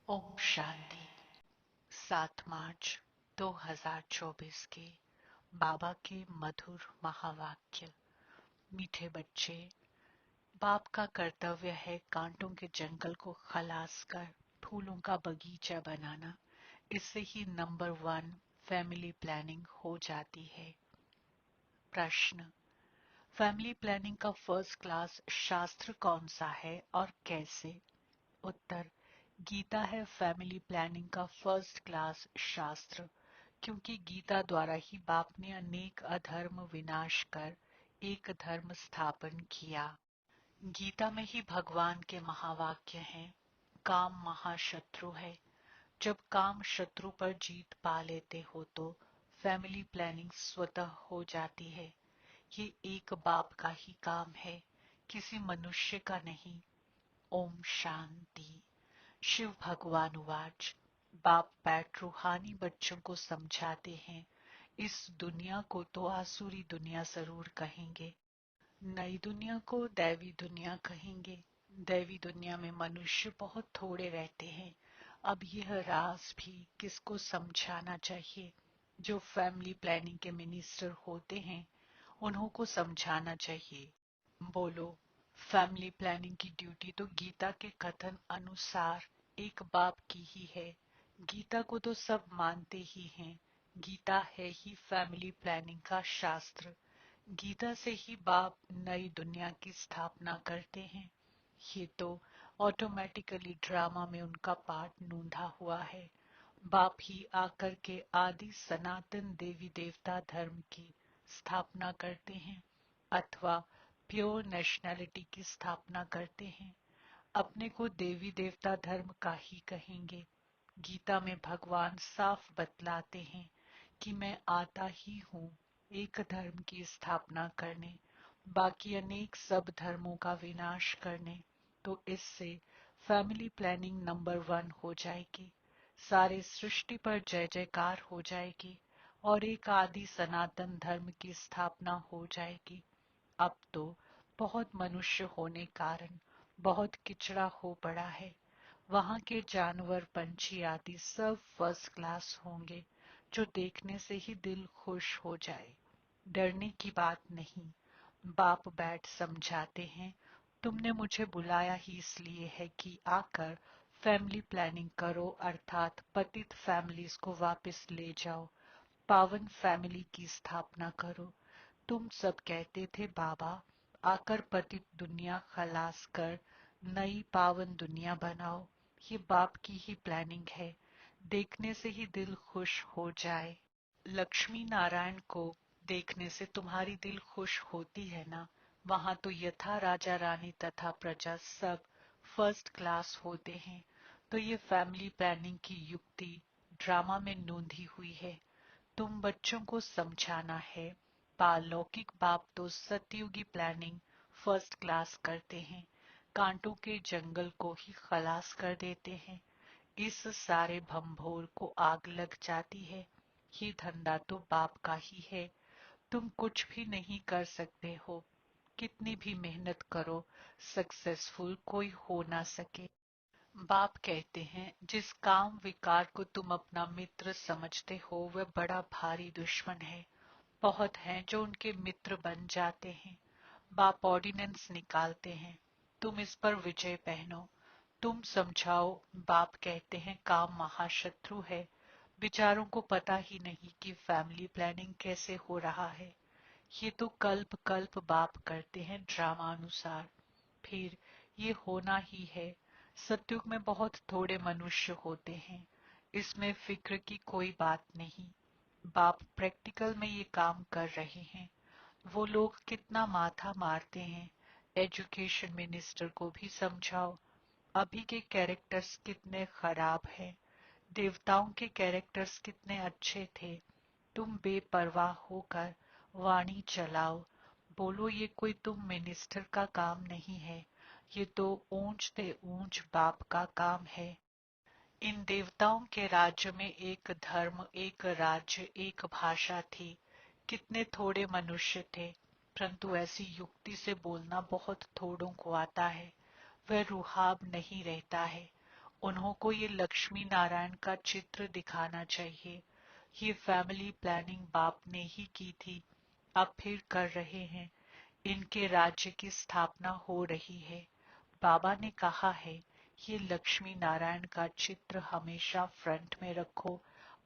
ओम शांति। 7 मार्च 2024 के बाबा के मधुर महावाक्य। मीठे बच्चे, बाप का कर्तव्य है कांटों के जंगल को खलास कर फूलों का बगीचा बनाना। इससे ही नंबर 1 फैमिली प्लानिंग हो जाती है। प्रश्न: फैमिली प्लानिंग का फर्स्ट क्लास शास्त्र कौन सा है और कैसे? उत्तर: गीता है फैमिली प्लानिंग का फर्स्ट क्लास शास्त्र, क्योंकि गीता द्वारा ही बाप ने अनेक अधर्म विनाश कर एक धर्म स्थापन किया। गीता में ही भगवान के महावाक्य हैं, काम महाशत्रु है। जब काम शत्रु पर जीत पा लेते हो तो फैमिली प्लानिंग स्वतः हो जाती है। ये एक बाप का ही काम है, किसी मनुष्य का नहीं। ओम शांति। शिव भगवान उवाच: बाप बैठ रूहानी बच्चों को समझाते हैं, इस दुनिया को तो आसुरी दुनिया जरूर कहेंगे, नई दुनिया को दैवी दुनिया कहेंगे। दैवी दुनिया में मनुष्य बहुत थोड़े रहते हैं। अब यह राज भी किसको समझाना चाहिए? जो फैमिली प्लानिंग के मिनिस्टर होते हैं उन्हों को समझाना चाहिए। बोलो, फैमिली प्लानिंग की ड्यूटी तो गीता के कथन अनुसार एक बाप की ही है। गीता को तो सब मानते ही हैं। गीता है ही फैमिली प्लानिंग का शास्त्र। गीता से ही बाप नई दुनिया की स्थापना करते हैं। ये तो ऑटोमेटिकली ड्रामा में उनका पार्ट नूंधा हुआ है। बाप ही आकर के आदि सनातन देवी देवता धर्म की स्थापना करते हैं अथवा प्योर नेशनैलिटी की स्थापना करते हैं। अपने को देवी देवता धर्म का ही कहेंगे। गीता में भगवान साफ बतलाते हैं कि मैं आता ही हूँ एक धर्म की स्थापना करने, बाकी अनेक सब धर्मों का विनाश करने। तो इससे फैमिली प्लानिंग नंबर 1 हो जाएगी, सारे सृष्टि पर जय जयकार हो जाएगी और एक आदि सनातन धर्म की स्थापना हो जाएगी। अब तो बहुत मनुष्य होने कारण बहुत किचड़ा हो पड़ा है। वहां के जानवर पंछी आदि सब फर्स्ट क्लास होंगे, जो देखने से ही दिल खुश हो जाए। डरने की बात नहीं। बाप बैठ समझाते हैं, तुमने मुझे बुलाया ही इसलिए है कि आकर फैमिली प्लानिंग करो, अर्थात पतित फैमिलीज को वापस ले जाओ, पावन फैमिली की स्थापना करो। तुम सब कहते थे बाबा, आकर पतित दुनिया खलास कर नई पावन दुनिया बनाओ। ये बाप की ही प्लानिंग है, देखने से ही दिल खुश हो जाए। लक्ष्मी नारायण को देखने से तुम्हारी दिल खुश होती है ना? वहां तो यथा राजा रानी तथा प्रजा सब फर्स्ट क्लास होते हैं। तो ये फैमिली प्लानिंग की युक्ति ड्रामा में नोंधी हुई है। तुम बच्चों को समझाना है, पारलौकिक बाप तो सतयुगी प्लानिंग फर्स्ट क्लास करते हैं, कांटों के जंगल को ही खलास कर देते हैं। इस सारे भंभोर को आग लग जाती है। ये धंधा तो बाप का ही है। तुम कुछ भी नहीं कर सकते हो, कितनी भी मेहनत करो, सक्सेसफुल कोई हो ना सके। बाप कहते हैं, जिस काम विकार को तुम अपना मित्र समझते हो वह बड़ा भारी दुश्मन है। बहुत हैं जो उनके मित्र बन जाते हैं। बाप ऑर्डिनेंस निकालते हैं, तुम इस पर विजय पहनो, तुम समझाओ। बाप कहते हैं काम महाशत्रु है। बेचारों को पता ही नहीं कि फैमिली प्लानिंग कैसे हो रहा है। ये तो कल्प कल्प बाप करते हैं ड्रामा अनुसार। फिर ये होना ही है। सतयुग में बहुत थोड़े मनुष्य होते हैं, इसमें फिक्र की कोई बात नहीं। बाप प्रैक्टिकल में ये काम कर रहे हैं। वो लोग कितना माथा मारते हैं। एजुकेशन मिनिस्टर को भी समझाओ, अभी के कैरेक्टर्स कितने खराब हैं, देवताओं के कैरेक्टर्स कितने अच्छे थे। तुम बेपरवाह होकर वाणी चलाओ, बोलो ये कोई तुम मिनिस्टर का काम नहीं है, ये तो ऊंच से ऊंच बाप का काम है। इन देवताओं के राज्य में एक धर्म, एक राज्य, एक भाषा थी। कितने थोड़े मनुष्य थे, परंतु ऐसी युक्ति से बोलना बहुत थोड़ों को आता है। वह रुहाब नहीं रहता है। उन्हों ये लक्ष्मी नारायण का चित्र दिखाना चाहिए। ये फैमिली प्लानिंग बाप ने ही की थी, अब फिर कर रहे हैं। इनके राज्य की स्थापना हो रही है। बाबा ने कहा है, ये लक्ष्मी नारायण का चित्र हमेशा फ्रंट में रखो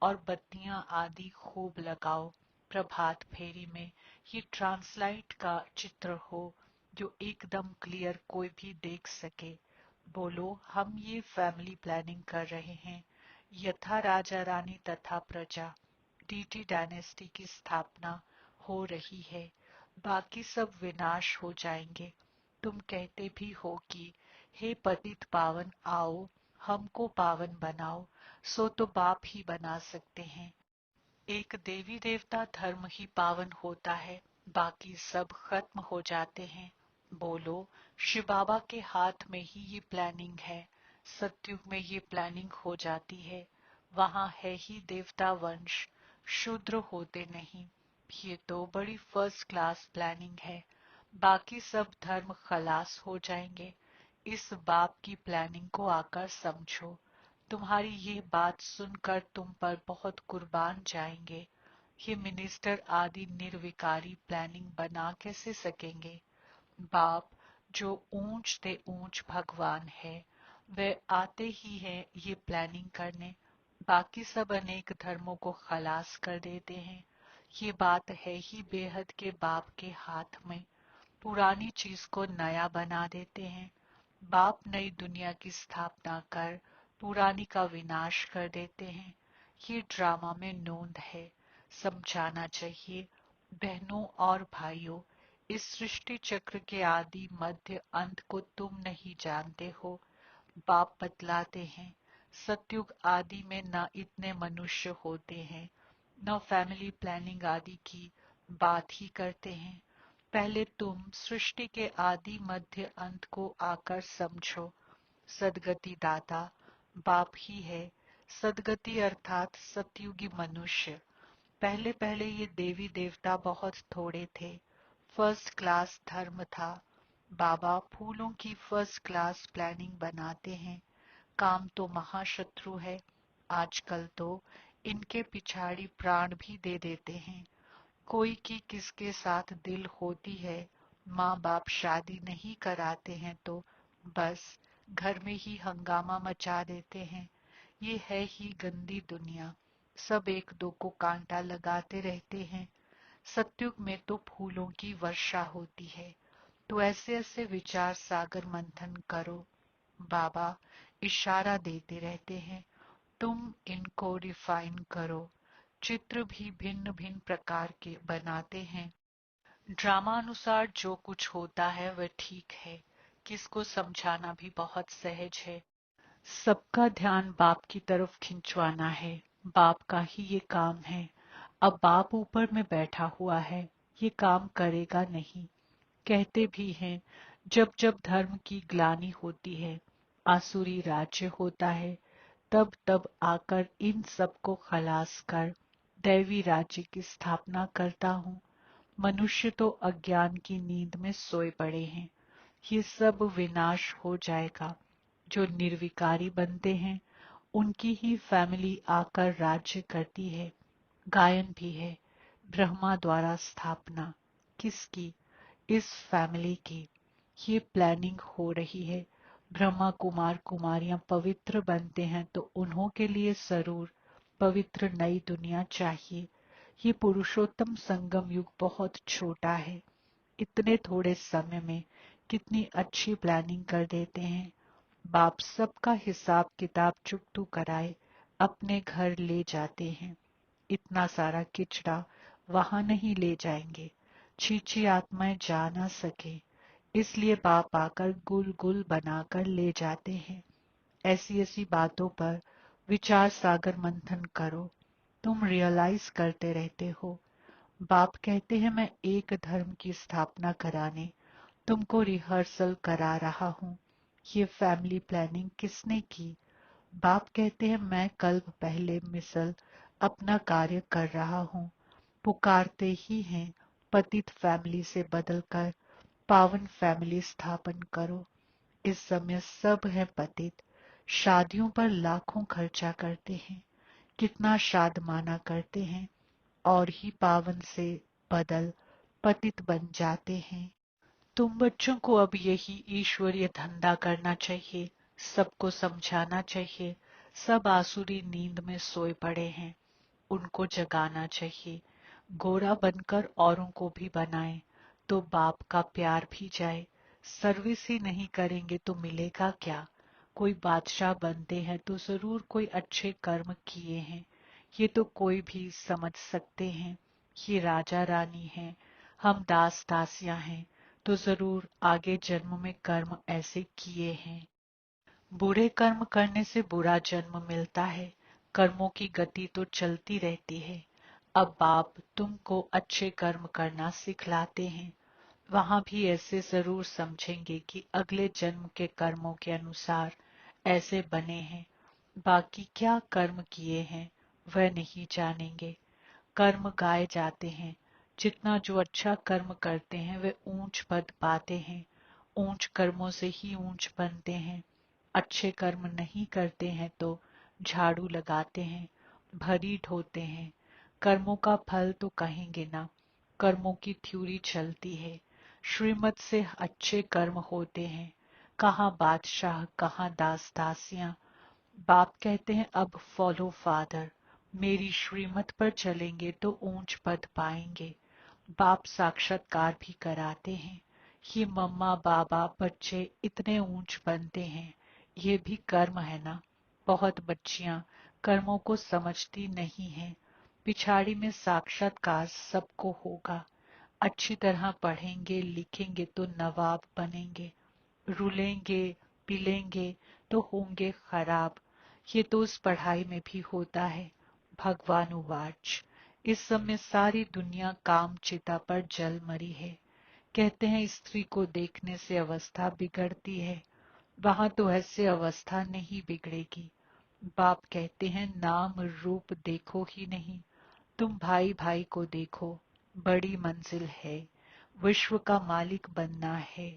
और बत्तियां आदि खूब लगाओ। प्रभात फेरी में ये ट्रांसलाइट का चित्र हो जो एकदम क्लियर कोई भी देख सके। बोलो, हम ये फैमिली प्लानिंग कर रहे हैं। यथा राजा रानी तथा प्रजा, डीटी डायनेस्टी की स्थापना हो रही है। बाकी सब विनाश हो जाएंगे। तुम कहते भी हो कि हे पतित पावन आओ, हमको पावन बनाओ, सो तो बाप ही बना सकते हैं। एक देवी देवता धर्म ही पावन होता है, बाकी सब खत्म हो जाते हैं। बोलो, शिव बाबा के हाथ में ही ये प्लानिंग है। सतयुग में ये प्लानिंग हो जाती है। वहां है ही देवता वंश, शूद्र होते नहीं। ये तो बड़ी फर्स्ट क्लास प्लानिंग है। बाकी सब धर्म खलास हो जाएंगे। इस बाप की प्लानिंग को आकर समझो। तुम्हारी ये बात सुनकर तुम पर बहुत कुर्बान जाएंगे। ये मिनिस्टर आदि निर्विकारी प्लानिंग बना कैसे सकेंगे। बाप जो ऊंच ते ऊंच भगवान है, वे आते ही हैं ये प्लानिंग करने। बाकी सब अनेक धर्मों को खलास कर देते हैं। ये बात है ही बेहद के बाप के हाथ में। पुरानी चीज को नया बना देते हैं। बाप नई दुनिया की स्थापना कर पुरानी का विनाश कर देते हैं। ये ड्रामा में नोंद है, समझाना चाहिए। बहनों और भाइयों, इस सृष्टि चक्र के आदि मध्य अंत को तुम नहीं जानते हो। बाप बतलाते हैं, सतयुग आदि में न इतने मनुष्य होते हैं, न फैमिली प्लानिंग आदि की बात ही करते हैं। पहले तुम सृष्टि के आदि मध्य अंत को आकर समझो। सदगति दाता बाप ही है। सदगति अर्थात सतयुगी मनुष्य। पहले पहले ये देवी देवता बहुत थोड़े थे। फर्स्ट क्लास धर्म था। बाबा फूलों की फर्स्ट क्लास प्लानिंग बनाते हैं। काम तो महाशत्रु है। आजकल तो इनके पिछाड़ी प्राण भी दे देते हैं। कोई की किसके साथ दिल होती है, माँ बाप शादी नहीं कराते हैं तो बस घर में ही हंगामा मचा देते हैं। ये है ही गंदी दुनिया। सब एक दो को कांटा लगाते रहते हैं। सतयुग में तो फूलों की वर्षा होती है। तो ऐसे ऐसे विचार सागर मंथन करो। बाबा इशारा देते रहते हैं, तुम इनको रिफाइन करो। चित्र भी भिन्न भिन्न प्रकार के बनाते हैं। ड्रामा अनुसार जो कुछ होता है वह ठीक है। किसको समझाना भी बहुत सहज है। सबका ध्यान बाप की तरफ खिंचवाना है। बाप का ही ये काम है। अब बाप ऊपर में बैठा हुआ है, ये काम करेगा नहीं। कहते भी हैं, जब जब धर्म की ग्लानि होती है, आसुरी राज्य होता है, तब तब आकर इन सब को खलास कर दैवी राज्य की स्थापना करता हूँ। मनुष्य तो अज्ञान की नींद में सोए पड़े हैं। ये सब विनाश हो जाएगा। जो निर्विकारी बनते हैं, उनकी ही फैमिली आकर राज्य करती है। गायन भी है, ब्रह्मा द्वारा स्थापना। किसकी? इस फैमिली की। ये प्लानिंग हो रही है। ब्रह्मा कुमार कुमारियां पवित्र बनते हैं तो उन्हों के लिए जरूर पवित्र नई दुनिया चाहिए। ये पुरुषोत्तम संगम युग बहुत छोटा है। इतने थोड़े समय में कितनी अच्छी प्लानिंग कर देते हैं। बाप सबका हिसाब किताब चुकतू कराए अपने घर ले जाते हैं। इतना सारा किचड़ा वहां नहीं ले जाएंगे। छीछी आत्माएं जा ना सके, इसलिए बाप आकर गुल गुल बनाकर ले जाते हैं। ऐसी ऐसी बातों पर विचार सागर मंथन करो। तुम रियलाइज करते रहते हो। बाप कहते हैं, मैं एक धर्म की स्थापना कराने तुमको रिहर्सल करा रहा हूँ। ये फैमिली प्लानिंग किसने की? बाप कहते हैं, मैं कल्प पहले मिसल अपना कार्य कर रहा हूँ। पुकारते ही हैं, पतित फैमिली से बदलकर पावन फैमिली स्थापन करो। इस समय सब है पतित। शादियों पर लाखों खर्चा करते हैं, कितना शादमाना करते हैं और ही पावन से बदल पतित बन जाते हैं। तुम बच्चों को अब यही ईश्वरीय धंधा करना चाहिए, सबको समझाना चाहिए। सब आसुरी नींद में सोए पड़े हैं, उनको जगाना चाहिए। गोरा बनकर औरों को भी बनाएं, तो बाप का प्यार भी जाए। सर्विस ही नहीं करेंगे तो मिलेगा क्या? कोई बादशाह बनते हैं तो जरूर कोई अच्छे कर्म किए हैं, ये तो कोई भी समझ सकते हैं। ये राजा रानी हैं, हम दास दासियां हैं, तो जरूर आगे जन्म में कर्म ऐसे किए हैं। बुरे कर्म करने से बुरा जन्म मिलता है, कर्मों की गति तो चलती रहती है। अब बाप तुमको अच्छे कर्म करना सिखलाते हैं, वहां भी ऐसे जरूर समझेंगे कि अगले जन्म के कर्मों के अनुसार ऐसे बने हैं। बाकी क्या कर्म किए हैं वह नहीं जानेंगे। कर्म गाए जाते हैं, जितना जो अच्छा कर्म करते हैं वे ऊंच पद पाते हैं। ऊंच कर्मों से ही ऊंच बनते हैं। अच्छे कर्म नहीं करते हैं तो झाड़ू लगाते हैं, भरी ढोते हैं। कर्मों का फल तो कहेंगे ना, कर्मों की थ्योरी चलती है। श्रीमत से अच्छे कर्म होते हैं, कहाँ बादशाह कहाँ दास दासियां। बाप कहते हैं अब फॉलो फादर, मेरी श्रीमत पर चलेंगे तो ऊंच पद पाएंगे। बाप साक्षात्कार भी कराते हैं। ये मम्मा बाबा बच्चे इतने ऊंच बनते हैं, ये भी कर्म है ना। बहुत बच्चियां कर्मों को समझती नहीं हैं। पिछाड़ी में साक्षात्कार सबको होगा। अच्छी तरह पढ़ेंगे लिखेंगे तो नवाब बनेंगे, रुलेंगे पिलेंगे तो होंगे खराब। ये तो उस पढ़ाई में भी होता है। भगवान उवाच, इस समय सारी दुनिया काम चिता पर जल मरी है। कहते हैं स्त्री को देखने से अवस्था बिगड़ती है, वहां तो ऐसे अवस्था नहीं बिगड़ेगी। बाप कहते हैं नाम रूप देखो ही नहीं, तुम भाई भाई को देखो। बड़ी मंजिल है, विश्व का मालिक बनना है।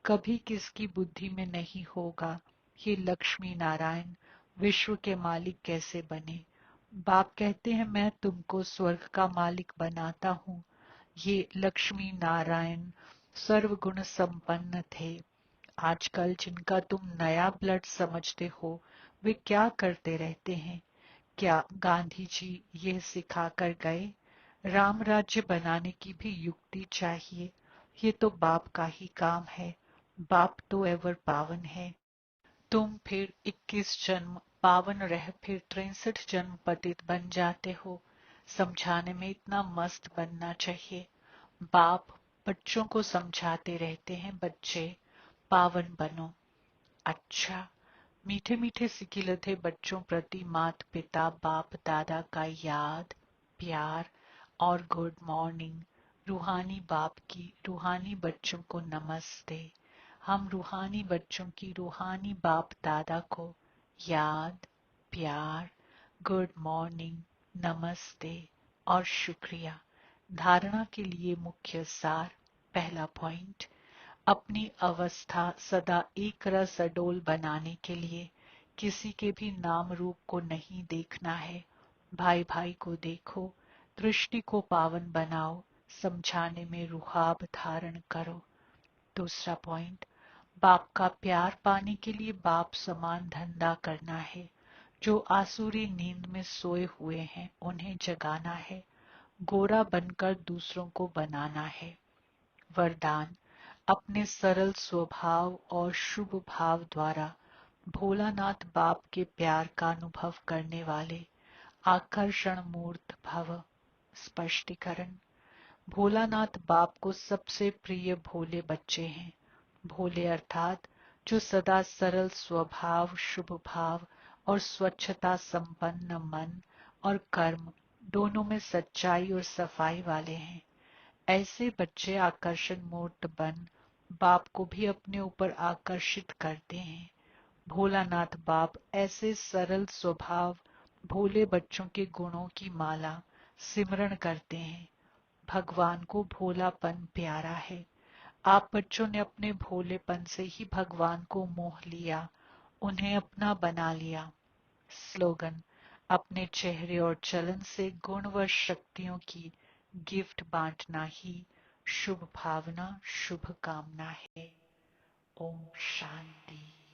कभी किसकी बुद्धि में नहीं होगा ये लक्ष्मी नारायण विश्व के मालिक कैसे बने। बाप कहते हैं मैं तुमको स्वर्ग का मालिक बनाता हूँ। ये लक्ष्मी नारायण सर्वगुण संपन्न थे। आजकल जिनका तुम नया ब्लड समझते हो वे क्या करते रहते हैं? क्या गांधी जी ये सिखा कर गए? राम राज्य बनाने की भी युक्ति चाहिए, ये तो बाप का ही काम है। बाप तो एवर पावन है। तुम फिर 21 जन्म पावन रह फिर 63 जन्म पतित बन जाते हो। समझाने में इतना मस्त बनना चाहिए। बाप बच्चों को समझाते रहते हैं, बच्चे पावन बनो। अच्छा, मीठे मीठे सिकिल थे बच्चों प्रति मात पिता बाप दादा का याद प्यार और गुड मॉर्निंग। रूहानी बाप की रूहानी बच्चों को नमस्ते। हम रूहानी बच्चों की रूहानी बाप दादा को याद प्यार गुड मॉर्निंग नमस्ते और शुक्रिया। धारणा के लिए मुख्य सार। पहला पॉइंट, अपनी अवस्था सदा एक रस अडोल बनाने के लिए किसी के भी नाम रूप को नहीं देखना है। भाई भाई को देखो, दृष्टि को पावन बनाओ, समझाने में रुहाब धारण करो। दूसरा पॉइंट, बाप का प्यार पाने के लिए बाप समान धंधा करना है। जो आसुरी नींद में सोए हुए हैं उन्हें जगाना है, गोरा बनकर दूसरों को बनाना है। वरदान, अपने सरल स्वभाव और शुभ भाव द्वारा भोलानाथ बाप के प्यार का अनुभव करने वाले आकर्षण मूर्त भव। स्पष्टीकरण, भोलानाथ बाप को सबसे प्रिय भोले बच्चे हैं। भोले अर्थात जो सदा सरल स्वभाव शुभ भाव और स्वच्छता संपन्न मन और कर्म दोनों में सच्चाई और सफाई वाले हैं। ऐसे बच्चे आकर्षण मूर्त बन बाप को भी अपने ऊपर आकर्षित करते हैं। भोलानाथ बाप ऐसे सरल स्वभाव भोले बच्चों के गुणों की माला सिमरण करते हैं। भगवान को भोलापन प्यारा है। आप बच्चों ने अपने भोलेपन से ही भगवान को मोह लिया उन्हें अपना बना लिया। स्लोगन: अपने चेहरे और चलन से गुण व शक्तियों की गिफ्ट बांटना ही शुभ भावना, शुभ कामना है। ओम शांति।